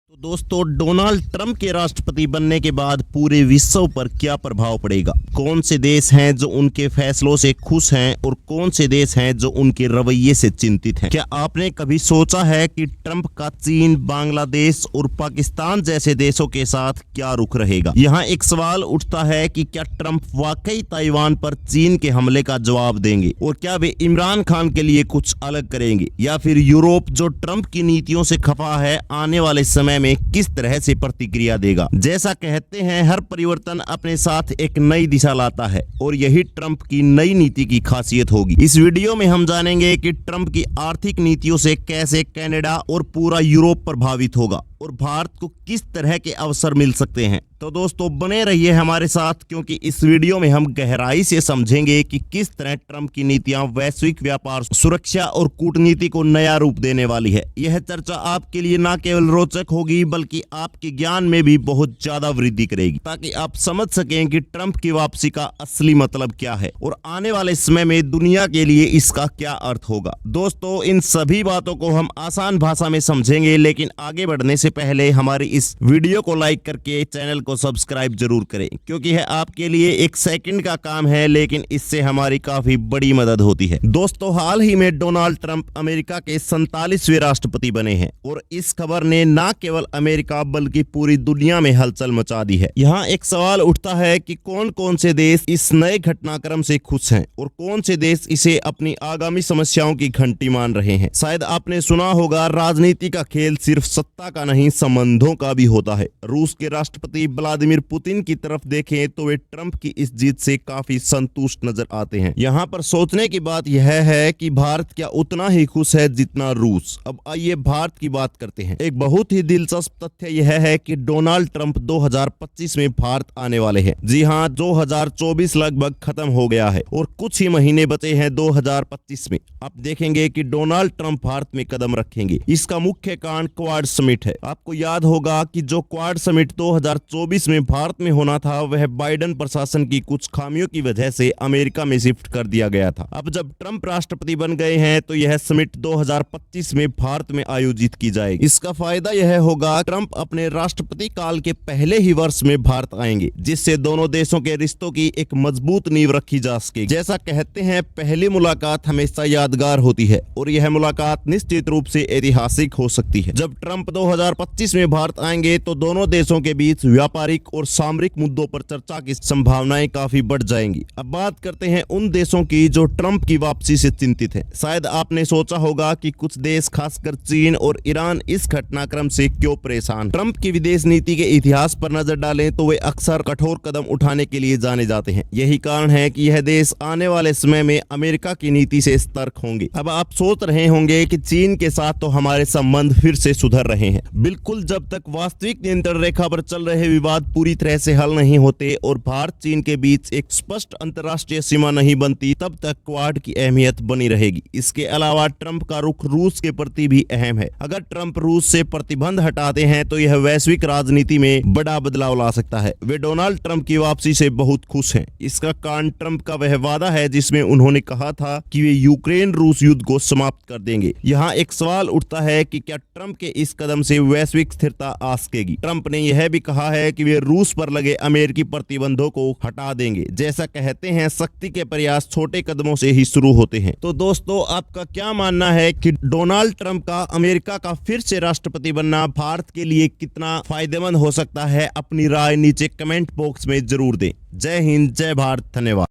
तो दोस्तों, Donald Trump के राष्ट्रपति बनने के बाद पूरे विश्व पर क्या प्रभाव पड़ेगा? कौन से देश हैं जो उनके फैसलों से खुश हैं और कौन से देश हैं जो उनके रवैये से चिंतित हैं? क्या आपने कभी सोचा है कि ट्रंप का चीन, बांग्लादेश और पाकिस्तान जैसे देशों के साथ क्या रुख रहेगा? यहाँ एक सवाल उठता है कि क्या ट्रंप वाकई ताइवान पर चीन के हमले का जवाब देंगे और क्या वे इमरान खान के लिए कुछ अलग करेंगे, या फिर यूरोप जो ट्रंप की नीतियों से खफा है आने वाले समय में किस तरह से प्रतिक्रिया देगा? जैसा कहते हैं, हर परिवर्तन अपने साथ एक नई दिशा लाता है और यही ट्रंप की नई नीति की खासियत होगी। इस वीडियो में हम जानेंगे कि ट्रंप की आर्थिक नीतियों से कैसे कनाडा और पूरा यूरोप प्रभावित होगा और भारत को किस तरह के अवसर मिल सकते हैं। तो दोस्तों, बने रहिए हमारे साथ, क्योंकि इस वीडियो में हम गहराई से समझेंगे कि किस तरह ट्रंप की नीतियां वैश्विक व्यापार, सुरक्षा और कूटनीति को नया रूप देने वाली है। यह चर्चा आपके लिए न केवल रोचक होगी बल्कि आपके ज्ञान में भी बहुत ज्यादा वृद्धि करेगी, ताकि आप समझ सकें कि ट्रंप की वापसी का असली मतलब क्या है और आने वाले समय में दुनिया के लिए इसका क्या अर्थ होगा। दोस्तों, इन सभी बातों को हम आसान भाषा में समझेंगे, लेकिन आगे बढ़ने से पहले हमारी इस वीडियो को लाइक करके चैनल को सब्सक्राइब जरूर करें, क्योंकि यह आपके लिए एक सेकंड का काम है, लेकिन इससे हमारी काफी बड़ी मदद होती है। दोस्तों, हाल ही में डोनाल्ड ट्रंप अमेरिका के 47वें राष्ट्रपति बने हैं और इस खबर ने न केवल अमेरिका बल्कि पूरी दुनिया में हलचल मचा दी है। यहाँ एक सवाल उठता है कि कौन कौन से देश इस नए घटनाक्रम से खुश हैं और कौन से देश इसे अपनी आगामी समस्याओं की घंटी मान रहे हैं। शायद आपने सुना होगा, राजनीति का खेल सिर्फ सत्ता का नहीं, संबंधों का भी होता है। रूस के राष्ट्रपति व्लादिमीर पुतिन की तरफ देखें तो वे ट्रंप की इस जीत से काफी संतुष्ट नजर आते हैं। यहाँ पर सोचने की बात यह है कि भारत क्या उतना ही खुश है जितना रूस? अब आइए भारत की बात करते हैं। एक बहुत ही दिलचस्प तथ्य यह है कि डोनाल्ड ट्रंप 2025 में भारत आने वाले हैं। जी हाँ, 2024 लगभग खत्म हो गया है और कुछ ही महीने बचे हैं 2025 में। आप देखेंगे कि डोनाल्ड ट्रंप भारत में कदम रखेंगे। इसका मुख्य कारण क्वाड समिट है। आपको याद होगा कि जो क्वाड समिट 2024 में भारत में होना था, वह बाइडेन प्रशासन की कुछ खामियों की वजह से अमेरिका में शिफ्ट कर दिया गया था। अब जब ट्रंप राष्ट्रपति बन गए हैं तो यह समिट 2025 में भारत में आयोजित की जाएगी। इसका फायदा यह होगा, ट्रंप अपने राष्ट्रपति काल के पहले ही वर्ष में भारत आएंगे, जिससे दोनों देशों के रिश्तों की एक मजबूत नींव रखी जा सकेगी। जैसा कहते हैं, पहली मुलाकात हमेशा यादगार होती है और यह मुलाकात निश्चित रूप से ऐतिहासिक हो सकती है। जब ट्रंप 2025 में भारत आएंगे तो दोनों देशों के बीच व्यापारिक और सामरिक मुद्दों पर चर्चा की संभावनाएं काफी बढ़ जाएंगी। अब बात करते हैं उन देशों की जो ट्रंप की वापसी से चिंतित हैं। शायद आपने सोचा होगा कि कुछ देश, खासकर चीन और ईरान, इस घटनाक्रम से क्यों परेशान। ट्रंप की विदेश नीति के इतिहास पर नजर डालें तो वे अक्सर कठोर कदम उठाने के लिए जाने जाते हैं। यही कारण है कि यह देश आने वाले समय में अमेरिका की नीति से सतर्क होंगे। अब आप सोच रहे होंगे कि चीन के साथ तो हमारे संबंध फिर से सुधर रहे हैं। बिल्कुल, जब तक वास्तविक नियंत्रण रेखा पर चल रहे विवाद पूरी तरह से हल नहीं होते और भारत चीन के बीच एक स्पष्ट अंतर्राष्ट्रीय सीमा नहीं बनती, तब तक क्वाड की अहमियत बनी रहेगी। इसके अलावा ट्रंप का रुख रूस के प्रति भी अहम है। अगर ट्रंप रूस से प्रतिबंध हटाते हैं तो यह वैश्विक राजनीति में बड़ा बदलाव ला सकता है। वे डोनाल्ड ट्रंप की वापसी से बहुत खुश हैं। इसका कारण ट्रंप का वह वादा है जिसमें उन्होंने कहा था कि वे यूक्रेन रूस युद्ध को समाप्त कर देंगे। यहाँ एक सवाल उठता है कि क्या ट्रंप के इस कदम से वैश्विक स्थिरता आ सकेगी? ट्रंप ने यह भी कहा है कि वे रूस पर लगे अमेरिकी प्रतिबंधों को हटा देंगे। जैसा कहते हैं, शक्ति के प्रयास छोटे कदमों से ही शुरू होते हैं। तो दोस्तों, आपका क्या मानना है कि डोनाल्ड ट्रंप का अमेरिका का फिर से राष्ट्रपति बनना भारत के लिए कितना फायदेमंद हो सकता है? अपनी राय नीचे कमेंट बॉक्स में जरूर दें। जय हिंद, जय भारत, धन्यवाद।